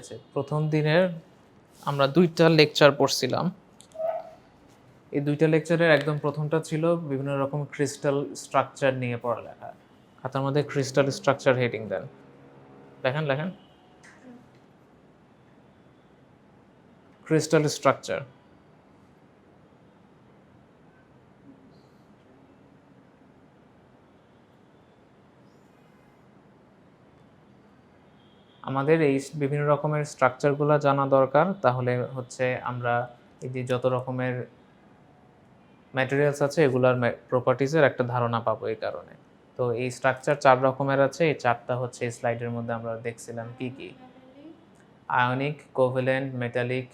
আছে, প্রথম দিনের আমরা ২টা লেকচার পড়ছিলাম। এই ২টা লেকচারের একদম প্রথমটা ছিল বিভিন্ন রকম ক্রিস্টাল স্ট্রাকচার নিয়ে পড়ালেখা। খাতার মধ্যে ক্রিস্টাল স্ট্রাকচার হেডিং দেন। লেখেন, লেখেন। Crystal structure. আমাদের এই বিভিন্ন রকমের স্ট্রাকচারগুলো জানা দরকার, তাহলে হচ্ছে আমরা এই যে যত রকমের ম্যাটেরিয়ালস আছে এগুলার প্রপার্টিজের একটা ধারণা পাবো এই কারণে। তো এই স্ট্রাকচার ৪ রকমের আছে, এই ৪টা হচ্ছে এই স্লাইডের মধ্যে আমরা দেখছিলাম কি, কি। আয়নিক, কোভ্যালেন্ট, মেটালিক,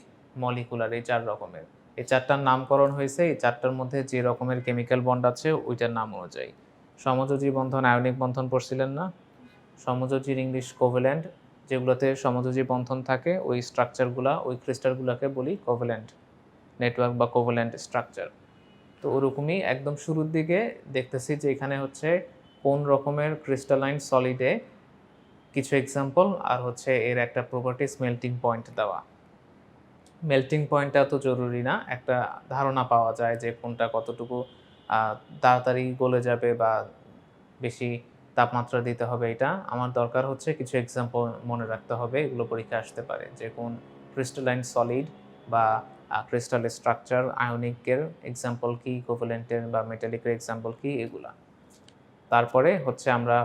মলিকুলার, এই ৪ রকমের। এই ৪টার নামকরণ হয়েছে এই ৪টার মধ্যে যে রকমের কেমিক্যাল বন্ড আছে ওইটার নাম অনুযায়ী। সমযোজী বন্ধন আয়নিক বন্ধন পড়ছিলেন না? সমযোজীর ইংলিশ কোভ্যালেন্ট, যেগুলোতে সমযোজী বন্ধন থাকে ওই স্ট্রাকচারগুলা, ওই ক্রিস্টালগুলোকে বলি কোভ্যালেন্ট নেটওয়ার্ক বা কোভ্যালেন্ট স্ট্রাকচার। তো ওরকমই একদম শুরুর দিকে দেখতেছি যে এখানে হচ্ছে কোন রকমের ক্রিস্টালাইন সলিডে কিছু এক্সাম্পল আর হচ্ছে এর একটা প্রপার্টিস মেল্টিং পয়েন্ট দেওয়া। মেল্টিং পয়েন্টটা তো জরুরি না, একটা ধারণা পাওয়া যায় যে কোনটা কতটুকু তাড়াতাড়ি গলে যাবে বা বেশি তাপমাত্রা দিতে হবে। এটা আমার দরকার হচ্ছে কিছু এক্সাম্পল মনে রাখতে হবে, এগুলো পরীক্ষায় আসতে পারে যে কোন ক্রিস্টালাইন সলিড বা ক্রিস্টাল স্ট্রাকচার, আয়নিকের এক্সাম্পল কি, কোভ্যালেন্টের বা মেটালিকের এক্সাম্পল কি, এগুলা। তারপরে হচ্ছে আমরা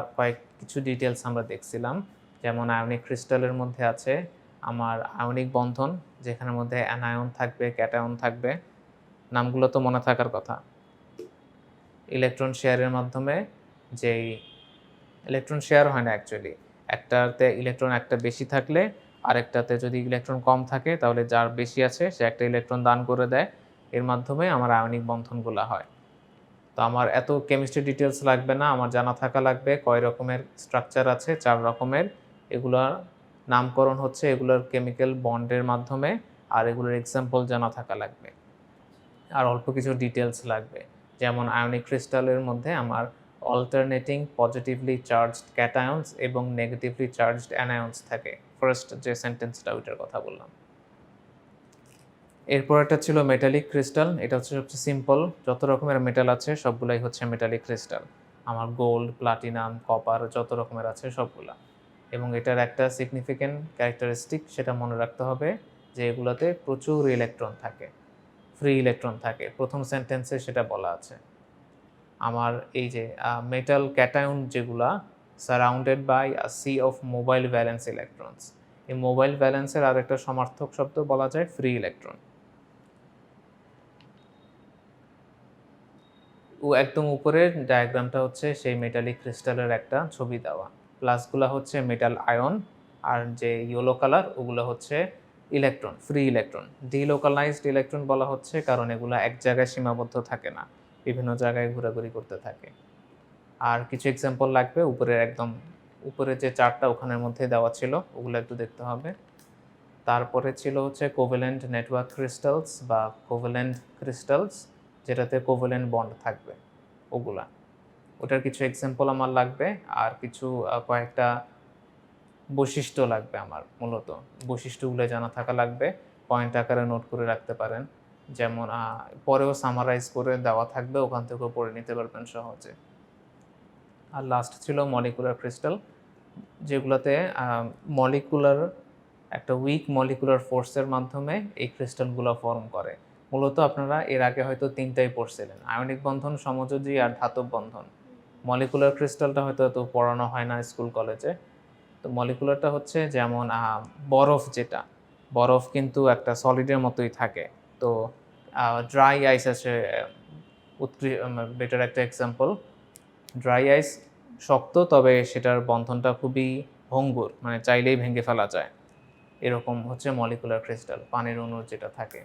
কিছু ডিটেলস আমরা দেখছিলাম, যেমন আয়নিক ক্রিস্টালের মধ্যে আছে আমার আয়নিক বন্ধন, যেখানের মধ্যে অ্যানায়ন থাকবে, ক্যাটায়ন থাকবে, নামগুলো তো মনে থাকার কথা। ইলেকট্রন শেয়ারের মাধ্যমে যেই ইলেকট্রন শেয়ার হয় না অ্যাকচুয়ালি, একটাতে ইলেকট্রন একটা বেশি থাকলে আরেকটাতে যদি ইলেকট্রন কম থাকে তাহলে যার বেশি আছে সে একটা ইলেকট্রন দান করে দেয়, এর মাধ্যমে আমার আয়নিক বন্ধনগুলো হয়। তো আমার এত কেমিস্ট্রি ডিটেলস লাগবে না, আমার জানা থাকা লাগবে কয় রকমের স্ট্রাকচার আছে, ৪ রকমের। এগুলার নামকরণ হচ্ছে এগুলোর কেমিক্যাল বন্ডের মাধ্যমে, আর এগুলোর এক্সাম্পল জানা থাকা লাগবে। আর অল্প কিছু ডিটেলস লাগবে, যেমন আয়নিক ক্রিস্টালের মধ্যে আমার অল্টারনেটিং পজিটিভলি চার্জড ক্যাটায়ন্স এবং নেগেটিভলি চার্জড অ্যানায়ন্স থাকে। ফার্স্ট যে সেন্টেন্সটা ওইটার কথা বললাম। এরপর একটা ছিল মেটালিক ক্রিস্টাল, এটা হচ্ছে সবচেয়ে সিম্পল, যত রকমের মেটাল আছে সবগুলাই হচ্ছে মেটালিক ক্রিস্টাল। আমার গোল্ড, প্লাটিনাম, কপার যত রকমের আছে সবগুলা। এবং এটার একটা সিগনিফিক্যান্ট ক্যারেক্টারিস্টিক সেটা মনে রাখতে হবে যে এগুলোতে প্রচুর ইলেকট্রন থাকে, ফ্রি ইলেকট্রন থাকে। প্রথম সেন্টেন্সে সেটা বলা আছে। আমার এই যে মেটাল ক্যাটায়ন যেগুলা surrounded by a sea of mobile valence electrons, এই মোবাইল ভ্যালেন্সের আরেকটা সমার্থক শব্দ বলা যায় ফ্রি ইলেকট্রন। একদম উপরের ডায়াগ্রামটা হচ্ছে সেই মেটালিক ক্রিস্টালের একটা ছবি দেওয়া। প্লাসগুলো হচ্ছে মেটাল আয়ন, আর যে ইয়েলো কালার ওগুলো হচ্ছে electron, free electron. Delocalised electron বলা হচ্ছে কারণ এগুলো এক জায়গায় সীমাবদ্ধ থাকে না, বিভিন্ন জায়গায় ঘোরাঘুরি করতে থাকে। আর কিছু এক্সাম্পল লাগবে, উপরের একদম উপরে যে চারটা ওখানের মধ্যে দেওয়া ছিল ওগুলো একটু দেখতে হবে। তারপরে ছিল হচ্ছে কোভ্যালেন্ট নেটওয়ার্ক ক্রিস্টালস বা কোভ্যালেন্ট ক্রিস্টালস, যেটাতে কোভ্যালেন্ট বন্ড থাকবে ওগুলা। ওটার কিছু এক্সাম্পল আমার লাগবে, আর কিছু কয়েকটা বৈশিষ্ট্য লাগবে আমার। মূলত বৈশিষ্ট্যগুলো জানা থাকা লাগবে, পয়েন্ট আকারে নোট করে রাখতে পারেন। যেমন পরেও সামারাইজ করে দেওয়া থাকবে, ওখান থেকেও পড়ে নিতে পারবেন সহজে। আর লাস্ট ছিল মলিকুলার ক্রিস্টাল, যেগুলোতে মলিকুলার একটা উইক মলিকুলার ফোর্সের মাধ্যমে এই ক্রিস্টালগুলো ফর্ম করে। মূলত আপনারা এর আগে হয়তো ৩টাই পড়ছিলেন, আয়নিক বন্ধন, সমযোজী আর ধাতব বন্ধন। মলিকুলার ক্রিস্টালটা হয়তো এত পড়ানো হয় না স্কুল কলেজে। তো মলিকুলারটা হচ্ছে যেমন বরফ, যেটা বরফ কিন্তু একটা সলিডের মতোই থাকে। তো ড্রাই আইস আছে বেটার একটা এক্সাম্পল। ড্রাই আইস শক্ত, তবে সেটার বন্ধনটা খুবই ভঙ্গুর, মানে চাইলেই ভেঙে ফেলা যায়। এরকম হচ্ছে মলিকুলার ক্রিস্টাল, পানির অণু যেটা থাকে।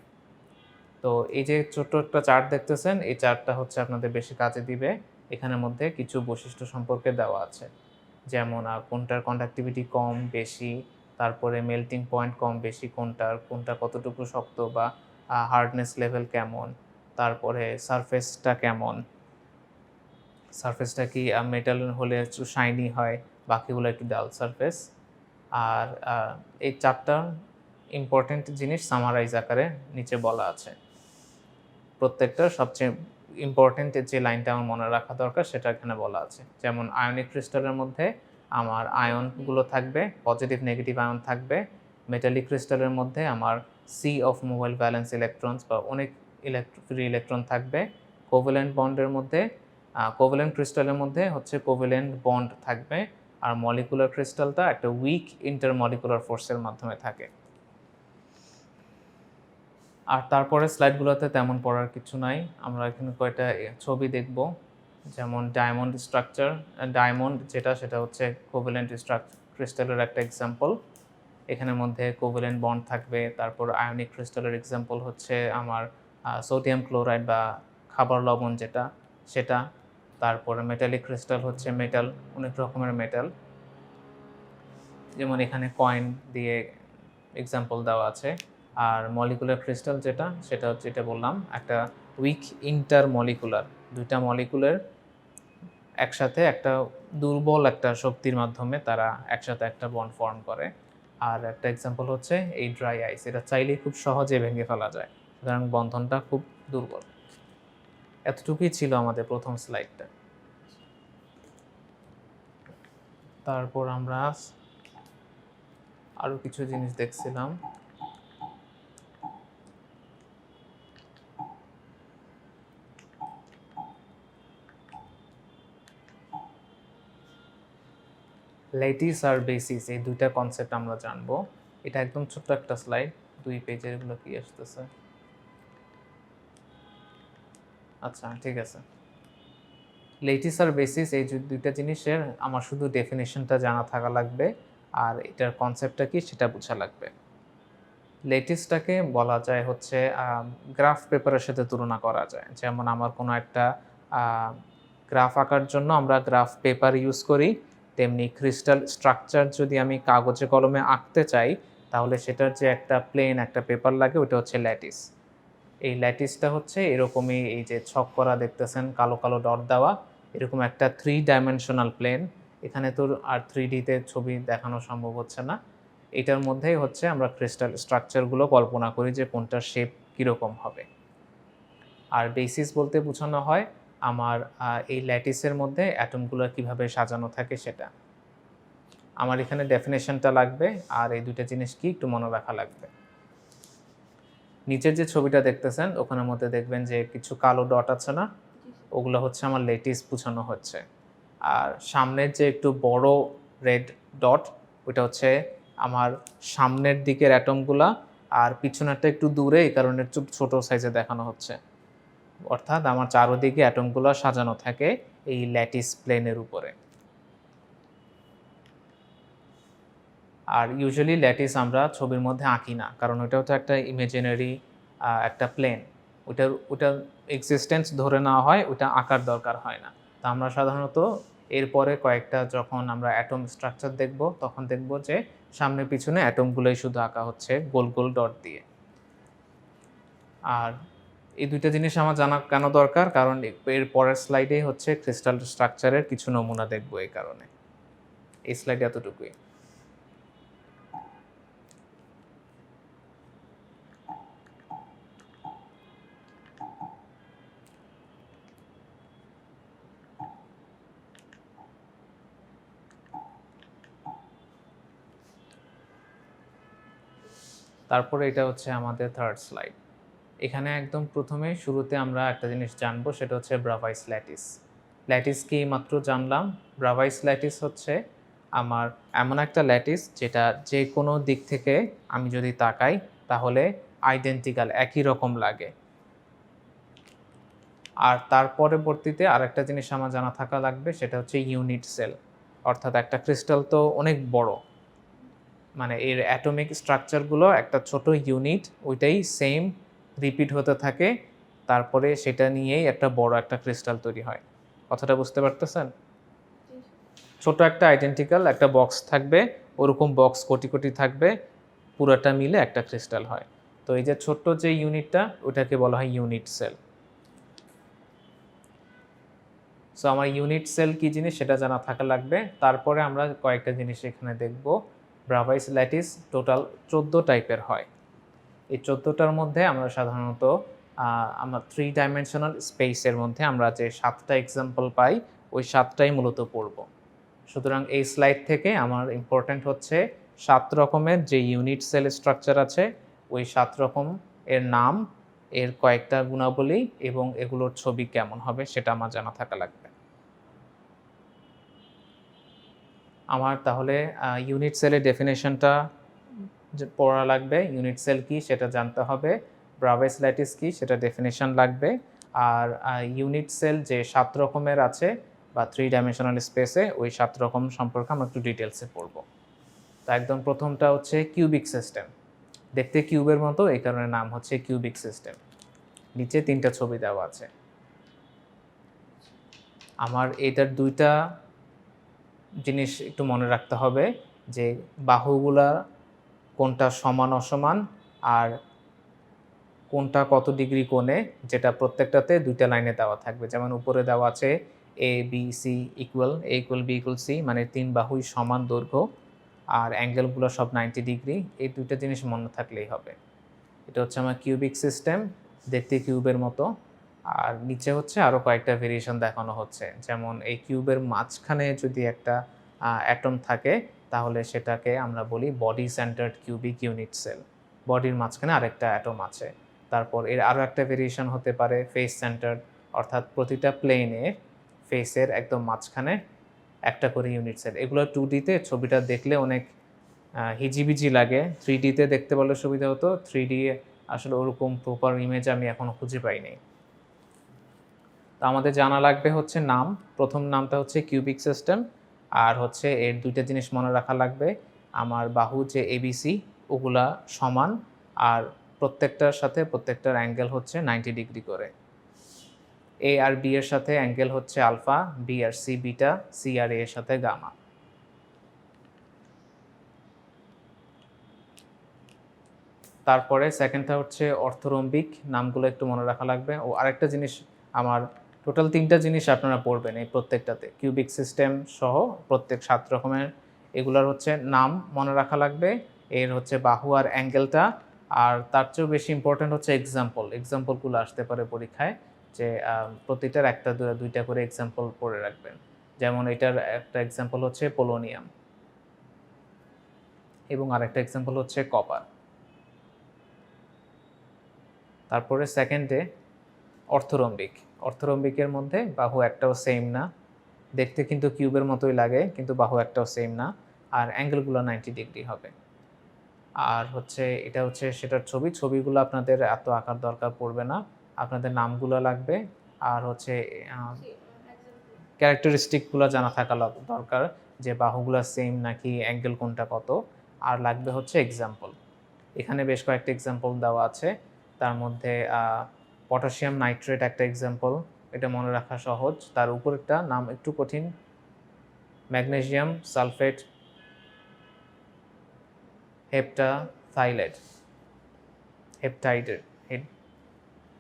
তো এই যে ছোট্ট একটা চার্ট দেখতেছেন, এই চার্টটা হচ্ছে আপনাদের বেশি কাজে দিবে। এখানের মধ্যে কিছু বৈশিষ্ট্য সম্পর্কে দেওয়া আছে, যেমন কোনটার কন্ডাক্টিভিটি কম বেশি, তারপরে মেল্টিং পয়েন্ট কম বেশি কোনটার, কোনটা কতটুকু শক্ত বা হার্ডনেস লেভেল কেমন, তারপরে সারফেসটা কেমন, সারফেসটা কি মেটাল হলে একটু শাইনি হয়, বাকিগুলো একটু ডাল সারফেস। আর এই 4টা ইম্পর্টেন্ট জিনিস সামারাইজ আকারে নিচে বলা আছে। প্রত্যেকটার সবচেয়ে ইম্পর্টেন্ট যে লাইনটা আমার মনে রাখা দরকার সেটা এখানে বলা আছে। যেমন আয়নিক ক্রিস্টালের মধ্যে আমার আয়নগুলো থাকবে, পজিটিভ নেগেটিভ আয়ন থাকবে। মেটালিক ক্রিস্টালের মধ্যে আমার sea of mobile valence electrons বা অনেক ফ্রি ইলেকট্রন থাকবে। কোভ্যালেন্ট বন্ডের মধ্যে কোভ্যালেন্ট ক্রিস্টালের মধ্যে হচ্ছে কোভ্যালেন্ট বন্ড থাকবে, আর মলিকুলার ক্রিস্টালটা একটা উইক ইন্টারমলিকুলার ফোর্সের মাধ্যমে থাকে। আর তারপরে স্লাইডগুলোতে তেমন পড়ার কিছু নাই। আমরা এখানে কয়টা ছবি দেখব, যেমন ডায়মন্ড স্ট্রাকচার। ডায়মন্ড সেটা হচ্ছে কোভ্যালেন্ট ক্রিস্টালের একটা এক্সাম্পল। এখানের মধ্যে কোভ্যালেন্ট বন্ড থাকবে। তারপর আয়নিক ক্রিস্টালের এক্সাম্পল হচ্ছে আমার সোডিয়াম ক্লোরাইড বা খাবার লবণ সেটা। তারপরে মেটালিক ক্রিস্টাল হচ্ছে মেটাল, অনেক রকমের মেটাল, যেমন এখানে কয়েন দিয়ে এক্সাম্পল দেওয়া আছে। আর মলিকুলার ক্রিস্টাল সেটা হচ্ছে, এটা বললাম, একটা উইক ইন্টারমলিকুলার, দুইটা মলিকুলের একসাথে একটা দুর্বল একটা শক্তির মাধ্যমে তারা একসাথে একটা বন্ড ফর্ম করে। আর একটা এক্সাম্পল হচ্ছে এই ড্রাই আইস, এটা চাইলেই খুব সহজে ভেঙে ফেলা যায়, সুতরাং বন্ধনটা খুব দুর্বল। এতটুকুই ছিল আমাদের প্রথম স্লাইডটা। তারপর আমরা আরও কিছু জিনিস দেখছিলাম। ল্যাটিস আর বেসিস, এই দুইটা কনসেপ্ট আমরা জানবো। এটা একদম ছোট্ট একটা স্লাইড, 2 পেজের। এগুলো কি আসতেছে? আচ্ছা, ঠিক আছে। ল্যাটিস আর বেসিস, এই দুইটা জিনিসের আমার শুধু ডেফিনেশনটা জানা থাকা লাগবে, আর এটার কনসেপ্টটা কি সেটা বোঝা লাগবে। ল্যাটিসটাকে বলা যায় হচ্ছে গ্রাফ পেপারের সাথে তুলনা করা যায়। যেমন আমার কোনো একটা গ্রাফ আঁকার জন্য আমরা গ্রাফ পেপার ইউজ করি, তেমনি ক্রিস্টাল স্ট্রাকচার যদি আমি কাগজে কলমে আঁকতে চাই, তাহলে সেটার যে একটা প্লেন একটা পেপার লাগে, ওটা হচ্ছে ল্যাটিস। এই ল্যাটিসটা হচ্ছে এরকমই, এই যে ছক করা দেখতেছেন, কালো কালো ডট দেওয়া, এরকম একটা 3 ডাইমেনশনাল প্লেন। এখানে তো আর 3Dতে ছবি দেখানো সম্ভব হচ্ছে না। এটার মধ্যেই হচ্ছে আমরা ক্রিস্টাল স্ট্রাকচারগুলো কল্পনা করি যে কোনটার শেপ কীরকম হবে। আর বেসিস বলতে বোঝানো হয় আমার এই ল্যাটিসের মধ্যে অ্যাটমগুলো কিভাবে সাজানো থাকে সেটা। আমার এখানে ডেফিনেশনটা লাগবে, আর এই দুইটা জিনিস কি একটু মনে রাখা লাগবে। নিচের যে ছবিটা দেখতেছেন ওখানের মধ্যে দেখবেন যে কিছু কালো ডট আছে না, ওগুলো হচ্ছে আমার ল্যাটিস বোঝানো হচ্ছে। আর সামনের যে একটু বড় রেড ডট, ওটা হচ্ছে আমার সামনের দিকের অ্যাটমগুলা, আর পিছনেরটা একটু দূরে, এই কারণে ছোট সাইজে দেখানো হচ্ছে। অর্থাৎ আমার চারদিকে অ্যাটমগুলো সাজানো থাকে এই ল্যাটিস প্লেনের উপরে। আর ইউজুয়ালি ল্যাটিস আমরা ছবির মধ্যে আঁকি না, কারণ ওটাও তো একটা ইমেজিনারি একটা প্লেন, ওটার এক্সিস্টেন্স ধরে নেওয়া হয়, ওটা আঁকার দরকার হয় না। তা আমরা সাধারণত এরপরে কয়েকটা যখন আমরা অ্যাটম স্ট্রাকচার দেখব, তখন দেখব যে সামনে পিছনে অ্যাটমগুলোই শুধু আঁকা হচ্ছে গোল গোল ডট দিয়ে। আর এই দুইটা জিনিস আমার জানা কেন দরকার, কারণ এর পরের স্লাইডেই হচ্ছে ক্রিস্টাল স্ট্রাকচারের কিছু নমুনা দেখব, এই কারণে এই স্লাইডে এতটুকুই। তারপরে এটা হচ্ছে আমাদের থার্ড স্লাইড। এখানে একদম প্রথমে শুরুতে আমরা একটা জিনিস জানবো, সেটা হচ্ছে ব্রাভাইস ল্যাটিস। ল্যাটিস কি মাত্র জানলাম। ব্রাভাইস ল্যাটিস হচ্ছে আমার এমন একটা ল্যাটিস যেটা যে কোনো দিক থেকে আমি যদি তাকাই তাহলে আইডেন্টিক্যাল, একই রকম লাগে। আর তার পরবর্তীতে আরেকটা জিনিস আমার জানা থাকা লাগবে, সেটা হচ্ছে ইউনিট সেল। অর্থাৎ একটা ক্রিস্টাল তো অনেক বড়, মানে এর অ্যাটমিক স্ট্রাকচারগুলো একটা ছোট ইউনিট, ওইটাই সেম রিপিট হতে থাকে, তারপরে সেটা নিয়েই একটা বড় একটা ক্রিস্টাল তৈরি হয়। কথাটা বুঝতে পারতেছেন? ছোট একটা আইডেন্টিক্যাল একটা বক্স থাকবে, ওরকম বক্স কোটি কোটি থাকবে, পুরোটা মিলে একটা ক্রিস্টাল হয়। তো এই যে ছোট্ট যে ইউনিটটা, ওটাকে বলা হয় ইউনিট সেল। সো আমার ইউনিট সেল কী জিনিস সেটা জানা থাকা লাগবে। তারপরে আমরা কয়েকটা জিনিস এখানে দেখব, ব্রাভাইস ল্যাটিস টোটাল 14 টাইপের হয়। এই 14টার মধ্যে আমরা সাধারণত আমরা 3 ডাইমেনশনাল স্পেসের মধ্যে আমরা যে 7টা এক্সাম্পল পাই ওই 7টাই মূলত পড়ব। সুতরাং এই স্লাইড থেকে আমার ইম্পর্ট্যান্ট হচ্ছে 7 রকমের যে ইউনিট সেল স্ট্রাকচার আছে ওই 7 রকম এর নাম, এর কয়েকটা গুণাবলী এবং এগুলোর ছবি কেমন হবে সেটা আমার জানা থাকা লাগবে। আমার তাহলে ইউনিট সেলের ডেফিনেশনটা পড়া লাগবে, ইউনিট সেল কি সেটা জানতে হবে, ব্রাভাইস ল্যাটিস কি সেটা ডেফিনেশন লাগবে, আর ইউনিট সেল যে 7 রকমের আছে বা 3 ডাইমেনশনাল স্পেসে ওই 7 রকম সম্পর্কে আমরা একটু ডিটেলসে পড়ব। তো একদম প্রথমটা হচ্ছে কিউবিক সিস্টেম। দেখতে কিউবের মতো, এই কারণে নাম হচ্ছে কিউবিক সিস্টেম। নিচে 3টা ছবি দেওয়া আছে। আমার এটার 2টা জিনিস একটু মনে রাখতে হবে যে বাহুগুলা কোনটা সমান অসমান আর কোনটা কত ডিগ্রি কোণে, যেটা প্রত্যেকটাতে 2টা লাইনে দেওয়া থাকবে। যেমন উপরে দেওয়া আছে A B C equal, A equal B equal C, মানে 3 বাহুই সমান দৈর্ঘ্য আর অ্যাঙ্গেলগুলো সব 90 ডিগ্রি। এই 2টা জিনিস মনে থাকলেই হবে। এটা হচ্ছে আমার কিউবিক সিস্টেম, দেখতে কিউবের মতো। আর নিচে হচ্ছে আরও কয়েকটা ভেরিয়েশন দেখানো হচ্ছে, যেমন এই কিউবের মাঝখানে যদি একটা অ্যাটম থাকে তাহলে সেটাকে আমরা বলি body centred cubic unit cell. বডির মাঝখানে আরেকটা অ্যাটম আছে। তারপর এর আরও একটা ভেরিয়েশন হতে পারে ফেস সেন্টার্ড, অর্থাৎ প্রতিটা প্লেনে ফেসের একদম মাঝখানে একটা করে ইউনিট সেল। এগুলো 2Dতে ছবিটা দেখলে অনেক হিজিবিজি লাগে, 3Dতে দেখতে পারলে সুবিধা হতো। 3D আসলে ওরকম প্রপার ইমেজ আমি এখনও খুঁজে পাইনি। তো আমাদের জানা লাগবে হচ্ছে নাম, প্রথম নামটা হচ্ছে কিউবিক সিস্টেম, আর হচ্ছে এর 2টা জিনিস মনে রাখা লাগবে। আমার বাহু যে এবিসি ওগুলা সমান, আর প্রত্যেকটার সাথে প্রত্যেকটার অ্যাঙ্গেল হচ্ছে 90 ডিগ্রি করে। এ আর বি এর সাথে অ্যাঙ্গেল হচ্ছে আলফা, বি আর সি বিটা, সি আর এ এর সাথে গামা। তারপরে সেকেন্ডটা হচ্ছে অর্থরম্বিক, নামগুলো একটু মনে রাখা লাগবে। ও আরেকটা জিনিস, আমার টোটাল 3টা জিনিস আপনারা পড়বেন এই প্রত্যেকটাতে, কিউবিক সিস্টেম সহ প্রত্যেক 7 রকমের। এগুলোর হচ্ছে নাম মনে রাখা লাগবে, এর হচ্ছে বাহু আর অ্যাঙ্গেলটা, আর তার চেয়েও বেশি ইম্পর্ট্যান্ট হচ্ছে এক্সাম্পলগুলো আসতে পারে পরীক্ষায়, যে প্রতিটার একটা 2টা করে এক্সাম্পল পড়ে রাখবেন। যেমন এটার একটা এক্সাম্পল হচ্ছে পোলোনিয়াম এবং আরেকটা এক্সাম্পল হচ্ছে কপার। তারপরে সেকেন্ডে অর্থরম্বিকের মধ্যে বাহু একটাও সেম না, দেখতে কিন্তু কিউবের মতোই লাগে কিন্তু বাহু একটাও সেম না, আর অ্যাঙ্গেলগুলো 90 ডিগ্রি হবে। আর হচ্ছে এটা হচ্ছে সেটার ছবিগুলো আপনাদের এত আঁকার দরকার পড়বে না, আপনাদের নামগুলো লাগবে আর হচ্ছে ক্যারেক্টারিস্টিকগুলো জানা থাকা দরকার, যে বাহুগুলো সেম নাকি অ্যাঙ্গেল কোনটা কত। আর লাগবে হচ্ছে এক্সাম্পল। এখানে বেশ কয়েকটা এক্সাম্পল দেওয়া আছে, তার মধ্যে পটাশিয়াম নাইট্রেট একটা এক্সাম্পল, এটা মনে রাখা সহজ। তার উপরেরটা নাম একটু কঠিন, ম্যাগনেসিয়াম সালফেট হেপ্টাথাইলেট,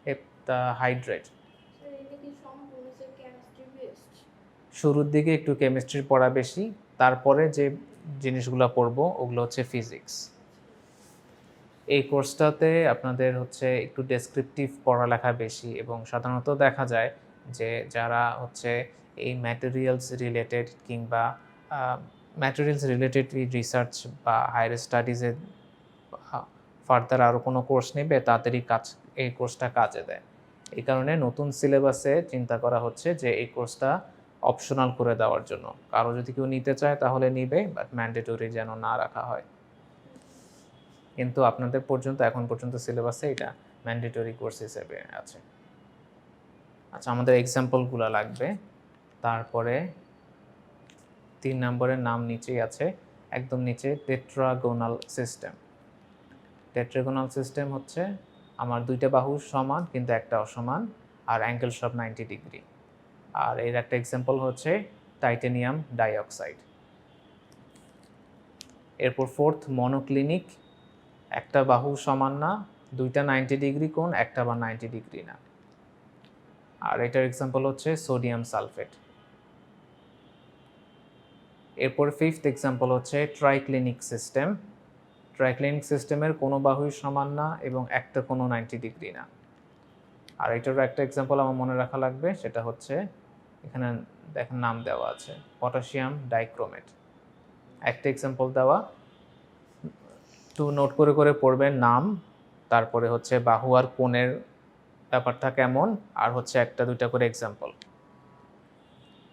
হেপ্টাহাইড্রেট। শুরুর দিকে একটু কেমিস্ট্রির পড়া বেশি, তারপরে যে জিনিসগুলো পড়বো ওগুলো হচ্ছে ফিজিক্স। এই কোর্সটাতে আপনাদের হচ্ছে একটু ডেসক্রিপটিভ পড়ালেখা বেশি, এবং সাধারণত দেখা যায় যে যারা হচ্ছে এই ম্যাটেরিয়ালস রিলেটেড কিংবা ম্যাটেরিয়ালস রিলেটেড রিসার্চ বা হায়ার স্টাডিজে ফার্দার আরও কোনো কোর্স নেবে তাদেরই এই কোর্সটা কাজে দেয়। এই কারণে নতুন সিলেবাসে চিন্তা করা হচ্ছে যে এই কোর্সটা অপশনাল করে দেওয়ার জন্য। কারো যদি কেউ নিতে চায় তাহলে নিবে, বাট ম্যান্ডেটরি যেন না রাখা হয়। কিন্তু আপনাদের এখন পর্যন্ত সিলেবাসে এটা ম্যান্ডেটরি কোর্স হিসেবে আছে। আচ্ছা, আমাদের এক্সাম্পলগুলো লাগবে। তারপরে 3 নম্বরের নাম নিচেই আছে, একদম নিচে টেট্রাগোনাল সিস্টেম। টেট্রাগোনাল সিস্টেম হচ্ছে আমার 2টা বাহু সমান কিন্তু একটা অসমান, আর অ্যাঙ্গেল সব 90 ডিগ্রি। আর এর একটা এক্সাম্পল হচ্ছে টাইটানিয়াম ডাইঅক্সাইড। এরপর ফোর্থ মনোক্লিনিক, একটা বাহু সমান না, 2টা 90 ডিগ্রি কোণ, একটা বা 90 ডিগ্রি না। আর এটার এক্সাম্পল হচ্ছে সোডিয়াম সালফেট। এরপর ফিফথ এক্সাম্পল হচ্ছে ট্রাইক্লিনিক সিস্টেম। ট্রাইক্লিনিক সিস্টেমের কোনো বাহুই সমান না এবং একটা কোনো 90 ডিগ্রি না। আর এটারও একটা এক্সাম্পল আমার মনে রাখা লাগবে, সেটা হচ্ছে এখানে দেখেন নাম দেওয়া আছে পটাশিয়াম ডাইক্রোমেট। একটা এক্সাম্পল দেওয়া, একটু নোট করে করে পড়বেন নাম, তারপরে হচ্ছে বাহু আর কোণের ব্যাপারটা কেমন, আর হচ্ছে একটা দুইটা করে এক্সাম্পল।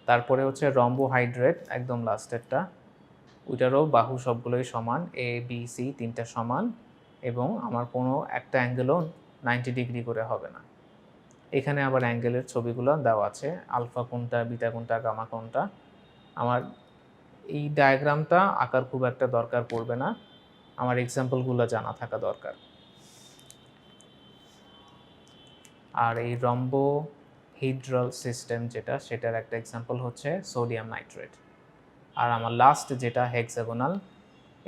তারপরে হচ্ছে রম্বোহাইড্রেট, একদম লাস্টেরটা, ওইটারও বাহু সবগুলোই সমান, এ বি সি তিনটা সমান, এবং আমার কোনো একটা অ্যাঙ্গেলও 90 ডিগ্রি করে হবে না। এখানে আবার অ্যাঙ্গেলের ছবিগুলো দেওয়া আছে, আলফা কোনটা, বিটা কোনটা, গামা কোনটা। আমার এই ডায়াগ্রামটা আঁকার খুব একটা দরকার পড়বে না, আমার এক্সাম্পলগুলো জানা থাকা দরকার। আর এই রম্বোহিড্রাল সিস্টেম যেটা, সেটার একটা এক্সাম্পল হচ্ছে সোডিয়াম নাইট্রেট। আর আমার লাস্ট যেটা হেক্সাগোনাল,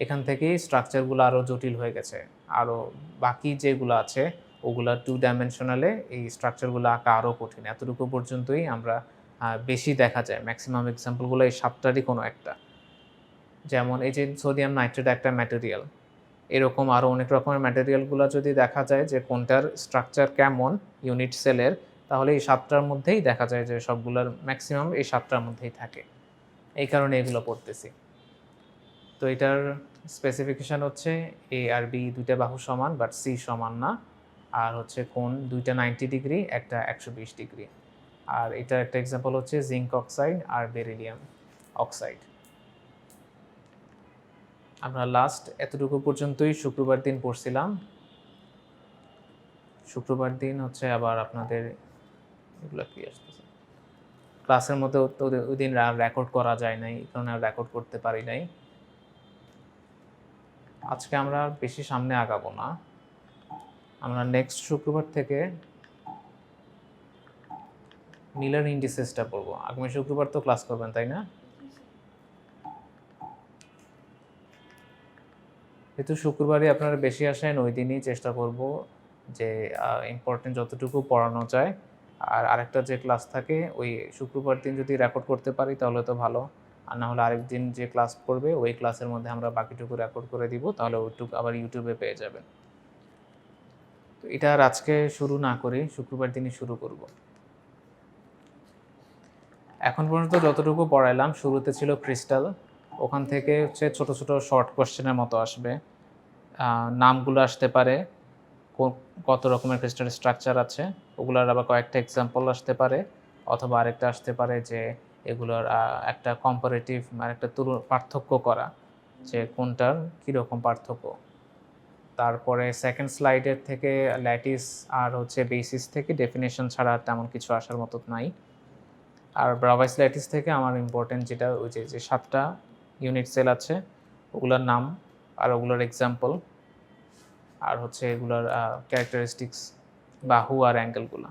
এখান থেকেই স্ট্রাকচারগুলো আরও জটিল হয়ে গেছে। আরও বাকি যেগুলো আছে ওগুলো 2 ডাইমেনশনালে এই স্ট্রাকচারগুলো আঁকা আরও কঠিন। এতটুকু পর্যন্তই আমরা বেশি দেখা যায়, ম্যাক্সিমাম এক্সাম্পলগুলো এই সাতটারই কোনো একটা। যেমন এই যে সোডিয়াম নাইট্রেট একটা ম্যাটেরিয়াল, এরকম আরও অনেক রকমের ম্যাটেরিয়ালগুলো যদি দেখা যায় যে কোনটার স্ট্রাকচার কেমন ইউনিট সেলের, তাহলে এই সাতটার মধ্যেই দেখা যায় যে সবগুলোর ম্যাক্সিমাম এই সাতটার মধ্যেই থাকে। এই কারণে এগুলো পড়তেছি। তো এটার স্পেসিফিকেশান হচ্ছে এ আর বি দুইটা বাহু সমান, বাট সি সমান না। আর হচ্ছে কোণ দুইটা 90 ডিগ্রি, একটা 120 ডিগ্রি। আর এটার একটা এক্সাম্পল হচ্ছে জিঙ্ক অক্সাইড আর বেরিলিয়াম অক্সাইড। আমরা লাস্ট এতটুকু পর্যন্তই শুক্রবার দিন পড়ছিলাম। শুক্রবার দিন হচ্ছে আবার আপনাদের এগুলো কি আসতেছে, ক্লাসের মধ্যে তো ওই দিন রেকর্ড করা যায় নাই, এই কারণে রেকর্ড করতে পারি নাই। আজকে আমরা বেশি সামনে আগাবো না, আমরা নেক্সট শুক্রবার থেকে মিলার ইন্ডিসেসটা পড়বো। আগামী শুক্রবার তো ক্লাস করবেন তাই না? যেহেতু শুক্রবারই আপনারা বেশি আসেন, ওই দিনই চেষ্টা করব যে ইম্পর্টেন্ট যতটুকু পড়ানো যায়। আর আরেকটা যে ক্লাস থাকে ওই শুক্রবার দিন যদি রেকর্ড করতে পারি তাহলে তো ভালো, আর না হলে আরেক দিন যে ক্লাস করবে ওই ক্লাসের মধ্যে আমরা বাকিটুকু রেকর্ড করে দিব, তাহলে ওইটুকু আবার ইউটিউবে পেয়ে যাবেন। তো এটা আর আজকে শুরু না করি, শুক্রবার দিনই শুরু করব। এখন পর্যন্ত যতটুকু পড়াইলাম, শুরুতে ছিল ক্রিস্টাল, ওখান থেকে হচ্ছে ছোট ছোট শর্ট কোশ্চেনের মতো আসবে, নামগুলো আসতে পারে, কত রকমের ক্রিস্টাল স্ট্রাকচার আছে ওগুলোর আবার কয়েকটা এক্সাম্পল আসতে পারে, অথবা আরেকটা আসতে পারে যে এগুলোর একটা কম্পারেটিভ মানে একটা পার্থক্য করা, যে কোনটার কীরকম পার্থক্য। তারপরে সেকেন্ড স্লাইডের থেকে ল্যাটিস আর হচ্ছে বেসিস থেকে ডেফিনেশন ছাড়া তেমন কিছু আসার মতো নাই। আর ব্রাভাইস ল্যাটিস থেকে আমার ইম্পর্টেন্ট যেটা ওই যে 7টা ইউনিট সেল আছে ওগুলোর নাম আর ওগুলোর এক্সাম্পল, আর হচ্ছে এগুলোর ক্যারেক্টারিস্টিক্স বাহু আর অ্যাঙ্গেলগুলো।